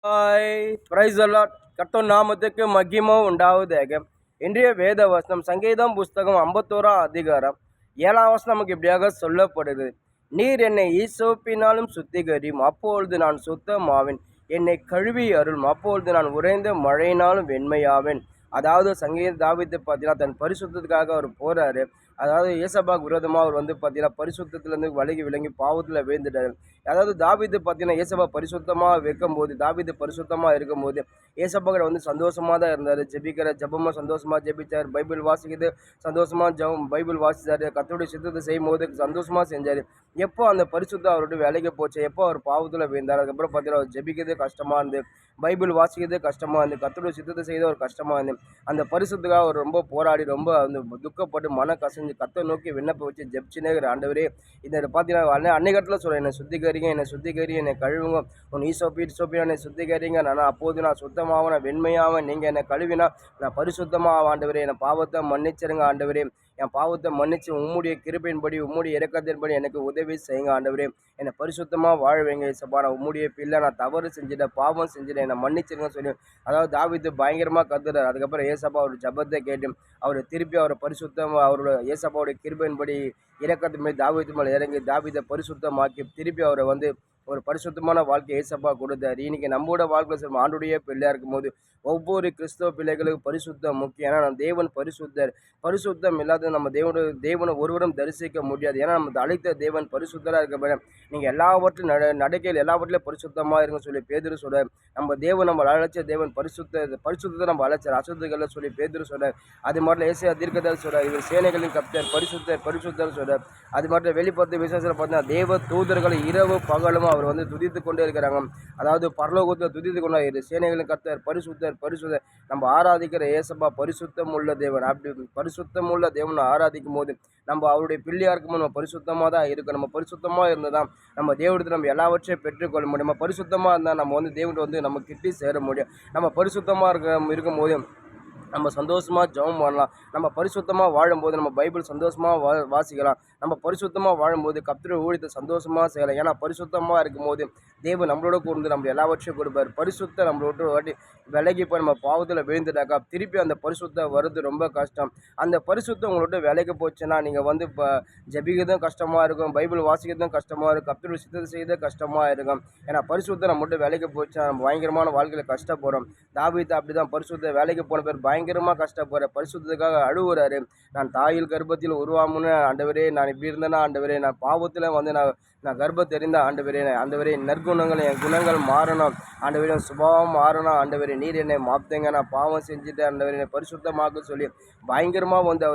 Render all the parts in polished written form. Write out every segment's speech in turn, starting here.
Hi price allot கர்த்தர் நாமத்துக்கு மகிமை உண்டாவதாக. இன்றைய வேத வசனம் சங்கீதம் புஸ்தகம் 51 அதிகாரம் 7 வசனம் நமக்கு இப்படியாக சொல்லப்படுது. நீர் என்னை ஈசோப்பினாலும் சுத்திகரியும், அப்பொழுது நான் சுத்தமாவேன். என்னை கழுவி அருளும், அப்பொழுது நான் உறைந்த மழையினாலும் வெண்மையாவேன். அதாவது சங்கீத தாவீது பார்த்தீங்கன்னா தன் பரிசுத்தத்துக்காக அவர் போறாரு. அதாவது ஏசப்பாவுக்கு விரோதமாக அவர் பார்த்தீங்கன்னா பரிசுத்தத்துலேருந்து விலகி பாவத்தில் விழுந்துட்டார். அதாவது தாவீது பார்த்தீங்கன்னா ஏசப்பா பரிசுத்தமாக வைக்கும்போது, தாவீது பரிசுத்தமாக இருக்கும்போது ஏசப்பா சந்தோஷமாக தான் இருந்தார். ஜெபமாக சந்தோஷமாக ஜெபிச்சார். பைபிள் வாசிக்கிறது சந்தோஷமாக பைபிள் வாசித்தார். கர்த்தருடைய சித்தத்தை செய்யும் போது சந்தோஷமாக செஞ்சார். எப்போ அந்த பரிசுத்தம் அவருடைய வேலைக்கு போச்சு, எப்போ அவர் பாவத்தில் விழுந்தார், அதுக்கப்புறம் பார்த்தீங்கன்னா அவர் ஜெபிக்கிறது கஷ்டமாக இருந்து, பைபிள் வாசிக்கிறது கஷ்டமாக இருந்து, கர்த்தருடைய சித்தத்தை செய்து அவர் கஷ்டமாக இருந்து, அந்த பரிசுத்துக்காக அவர் ரொம்ப போராடி ரொம்ப அந்த துக்கப்பட்டு மன கசஞ்சு கர்த்தரை நோக்கி விண்ணப்ப வச்சு ஜெபிச்சுனே ஆண்டவரே இந்த பார்த்தீங்கன்னா அன்னைக்கத்தில் சொல்கிறேன், என்னை சுத்திகரிங்க, என்னை கழுவுங்க, உன் ஈசோப்பி என்னை சுத்திகரிங்க, நான் அப்போது நான் சுத்தமாகவும் நான் வெண்மையாகவும், நீங்கள் என்னை கழுவினா நான் பரிசுத்தமாக ஆண்டவரே, என்னை பாவத்தை மன்னிச்சிருங்க ஆண்டவரே, என் பாவத்தை மன்னிச்சு உம்முடைய கிருபையின்படி உம்முடைய இரக்கத்தின்படி எனக்கு உதவி செய்யுங்க ஆண்டவரே, என்னை பரிசுத்தமாக வாழ வைங்க ஏசப்பா, நான் உம்முடைய பிள்ளை, நான் தவறு செஞ்சுட்டேன், பாவம் செஞ்சுட்டேன், என்னை மன்னிச்சிருங்க சொல்லி அதாவது தாவீது பயங்கரமாக கத்துறாரு. அதுக்கப்புறம் ஏசப்பா அவர் ஜபத்தை கேட்டு அவர் திருப்பி அவரை அவரோட ஏசப்பாவுடைய கிருபையின்படி இரக்கத்தின் மேல் தாவீது மேலே இறங்கி தாவீதை பரிசுத்தமாக்கி திருப்பி அவரை ஒரு பரிசுத்தமான வாழ்க்கை ஏசப்பா கொடுத்தார். இன்னைக்கு நம்மளோட வாழ்க்கையில் ஆண்டுடைய பிள்ளையாக இருக்கும்போது ஒவ்வொரு கிறிஸ்தவ பிள்ளைகளுக்கும் பரிசுத்தம் முக்கியம். ஏன்னா நம்ம தேவன் பரிசுத்தர். பரிசுத்தம் இல்லாத நம்ம தேவனை ஒருவரும் தரிசிக்க முடியாது. ஏன்னா நம்ம அழைத்த தேவன் பரிசுத்தராக இருக்க, நீங்கள் எல்லாவற்றும் நடக்கையில் எல்லாவற்றிலும் பரிசுத்தமாக இருங்க சொல்லி பேதுரு சொல்கிறார். நம்ம தேவன் நம்ம அழைச்ச தேவன் பரிசுத்தத்தை நம்ம அழைச்சார், அசுத்தங்களை சொல்லி பேதுரு சொல்கிறார். அது மாதிரி ஏசாயா தீர்க்கதரிசி சொல்கிறார், இவர் சேனைகளின் கர்த்தர் பரிசுத்தர் சொல்கிறார். அது மாதிரி வெளிப்படுத்த விசேஷத்தில் பார்த்தீங்கன்னா தேவ தூதர்கள் இரவு பகலும் அவர் துதித்து கொண்டே இருக்கிறாங்க. அதாவது பரலோகத்தில் துதித்து கொண்டாரு, சேனைகளின் கர்த்தர் பரிசுத்தர். நம்ம ஆராதிக்கிற ஏசப்பா பரிசுத்தம் உள்ள தேவன். அப்படி பரிசுத்தம் உள்ள தேவனை ஆராதிக்கும் போது நம்ம அவருடைய பிள்ளையாக இருக்கும்போது நம்ம பரிசுத்தமாக தான் இருக்கும். நம்ம பரிசுத்தமாக இருந்தால் தான் நம்ம தேவனுக்கு நம்ம எல்லாவற்றையும் பெற்றுக்கொள்ள முடியும். நம்ம பரிசுத்தமாக இருந்தால் நம்ம தேவனுக்கு நம்ம கிட்டி சேர முடியும். நம்ம பரிசுத்தமாக இருக்கும்போது நம்ம சந்தோஷமாக ஜெபம் பண்ணலாம். நம்ம பரிசுத்தமாக வாழும்போது நம்ம பைபிள் சந்தோஷமாக வாசிக்கலாம். நம்ம பரிசுத்தமாக வாழும்போது கர்த்தருடைய ஊழியத்தை சந்தோஷமாக செய்யலாம். ஏன்னா பரிசுத்தமாக இருக்கும்போது தேவன் நம்மளோட கூர்ந்து நம்ம எல்லாவற்றையும் கொடுப்பார். பரிசுத்த நம்மளோட வாட்டி விலகி போய் நம்ம பாவத்தில் விழுந்துட்டாக்கா திருப்பி அந்த பரிசுத்தம் வருது ரொம்ப கஷ்டம். அந்த பரிசுத்தம் உங்களோட விலைக்கு போச்சுன்னா நீங்கள் இப்போ ஜெபிக்கிறதும் கஷ்டமாக இருக்கும், பைபிள் வாசிக்கிறதும் கஷ்டமாக இருக்கும், கர்த்தருடைய சித்தத்தை செய்யறதும் கஷ்டமாக இருக்கும். ஏன்னா பரிசுத்தம் நம்மளோட விலைக்கு போச்சுன்னா நம்ம பயங்கரமான வாழ்க்கையில் கஷ்டப்படுறோம். தாவீது அப்படி தான் பரிசுத்த வேலைக்கு போன பேர் பயங்கரமாக கஷ்டப்படுற பரிசுத்தத்துக்காக அழுவுறாரு. நான் தாயில் கர்ப்பத்தில் உருவாமுன்னு ஆண்டவரே, நான் இப்படி இருந்தேன்னா ஆண்டவரே, நான் பாவத்தில் நான் கர்ப்பத்தை தெரிந்த ஆண்டவரே நற்குணங்கள் என் குணங்கள் மாறணும் ஆண்டவரே, சுபாவம் மாறணும் ஆண்டவரே, நீர் என்னை மாற்றுங்க, நான் பாவம் செஞ்சுட்டேன் ஆண்டவரே, என்னை பரிசுத்தமாக சொல்லி பயங்கரமாக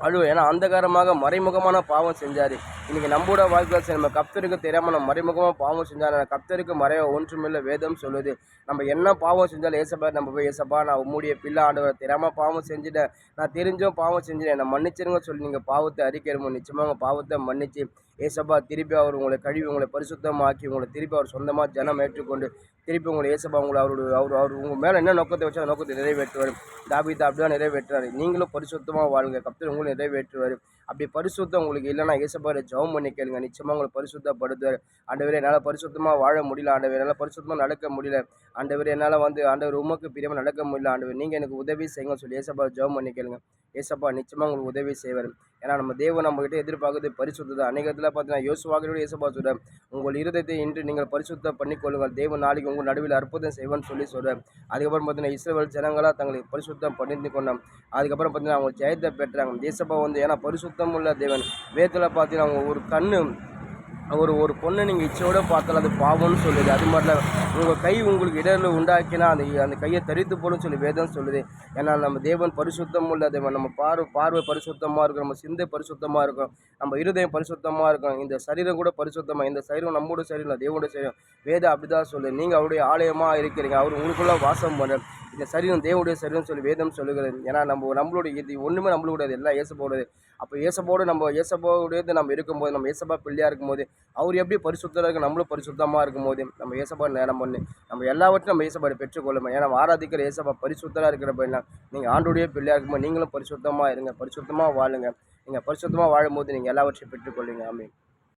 அவர் ஏன்னா அந்தகாரமாக மறைமுகமான பாவம் செஞ்சார். இன்றைக்கி நம்மளோட வாழ்க்கையில் நம்ம கர்த்தருக்கு தெரியாமல் நம்ம மறைமுகமாக பாவம் செஞ்சால் கர்த்தருக்கு மறைய ஒன்றுமில்லை வேதம் சொல்லுது. நம்ம என்ன பாவம் செஞ்சாலும் ஏசப்பா நம்ம போய் ஏசப்பா நான் உம்முடைய பிள்ளை ஆண்டவர், தெரியாமல் பாவம் செஞ்சுட்டேன், நான் தெரிஞ்சும் பாவம் செஞ்சுட்டேன், என்னை மன்னிச்சிருங்க சொல்லி நீங்கள் பாவத்தை அறிக்கையிடுமோ நிச்சயமாக உங்கள் பாவத்தை மன்னிச்சு ஏசப்பா திருப்பி அவர் உங்களை கழுவி உங்களை பரிசுத்தமாக்கி உங்களை திருப்பி அவர் சொந்தமாக ஜனம் ஏற்றுக்கொண்டு திருப்பி உங்களை ஏசப்பா உங்களை அவர் உங்கள் மேலே என்ன நோக்கத்தை வச்சு அந்த நோக்கத்தை நிறைவேற்றுவார். தாவீது அப்படிதான் நிறைவேற்றுவார். நீங்களும் பரிசுத்தமாக வாழுங்க, கர்த்தர் உங்களும் நிறைவேற்றுவார். அப்படி பரிசுத்தம் உங்களுக்கு இல்லைன்னா ஏசப்பாவை ஜெபம் பண்ணி கேளுங்க, நிச்சயமாக உங்களை பரிசுத்தப்படுத்துவார். ஆண்டவரே என்னால் பரிசுத்தமாக வாழ முடியல ஆண்டவரே, என்னால் பரிசுத்தமாக நடக்க முடியல ஆண்டவரே, என்னால் ஆண்டவர் உமக்கு பிரியமாக நடக்க முடியல ஆண்டவர், நீங்கள் எனக்கு உதவி செய்யுங்க சொல்லி ஏசப்பாவை ஜெபம் பண்ணி கேளுங்க. ஏசப்பா நிச்சயமாக உங்களுக்கு உதவி செய்வார். ஏன்னா நம்ம தேவன் நம்மகிட்ட எதிர்பார்க்குறது பரிசுத்தம். அநேகத்தில் பார்த்தீங்கன்னா யோசுவாவோட ஏசப்பா சொல்கிறார், உங்கள் இருதயத்தை இன்று நீங்கள் பரிசுத்தம் பண்ணிக்கொள்ளுங்கள், தேவன் நாளைக்கு உங்கள் நடுவில் அற்புதம் செய்வான்னு சொல்கிறார். அதுக்கப்புறம் பார்த்தீங்கன்னா இஸ்ரவேல் ஜனங்களாக தங்களுக்கு பரிசுத்தம் பண்ணிட்டு கொண்டோம். அதுக்கப்புறம் பார்த்தீங்கன்னா அவங்க ஜெயத்தை பெற்றாங்க. ஏசப்பா ஏன்னா பரிசுத்தம் உள்ள தேவன். வேதத்தில் பார்த்தீங்கன்னா அவங்க ஒரு கண்ணு ஒரு பொண்ணை நீங்கள் இச்சையோடு பார்த்தாலும் அது பாவம்னு சொல்லுது. அது மாதிரிலாம் உங்கள் கை உங்களுக்கு இடர்ல உண்டாக்கினா அந்த கையை தரித்து போடும் சொல்லி வேதம் சொல்லுது. ஏன்னா நம்ம தேவன் பரிசுத்தம் உள்ள தேவன். நம்ம பார்வை பரிசுத்தமாக இருக்கும், நம்ம சிந்தை பரிசுத்தமாக இருக்கும், நம்ம இருதயம் பரிசுத்தமாக இருக்கும், இந்த சரீரம் கூட பரிசுத்தமாக. இந்த சரீரம் நம்மளோட சரீரம், தேவனோட சரீரம். வேதம் அப்படி தான் சொல்லுது. நீங்கள் அவருடைய ஆலயமாக இருக்கிறீங்க, அவர் உங்களுக்குள்ள வாசம் பண்ணுற இந்த சரீரம் தேவனுடைய சரீரம் சொல்லி வேதம் சொல்லுகிறது. ஏன்னா நம்மளுடைய இது ஒன்றுமே நம்மளுடையது, எல்லாம் ஏசப்போடுது. அப்போ ஏசப்போடையது நம்ம இருக்கும்போது, நம்ம ஏசப்பா பிள்ளையாக இருக்கும்போது அவர் எப்படி பரிசுத்தராக இருக்கு, நம்மளும் பரிசுத்தமாக இருக்கும்போது நம்ம ஏசப்பா நேரம் பண்ணி நம்ம எல்லாவற்றையும் நம்ம ஏசப்பாவை பெற்றுக்கொள்ளும். ஏன்னா ஆராதிக்கிற ஏசப்பா பரிசுத்தராக இருக்கிறப்ப நீங்கள் ஆண்டுடைய பிள்ளையாக இருக்கும்போது நீங்களும் பரிசுத்தமாக இருங்க, பரிசுத்தமாக வாழுங்க. நீங்கள் பரிசுத்தமாக வாழும்போது நீங்கள் எல்லாவற்றையும் பெற்றுக்கொள்ளுங்க. ஆமென்.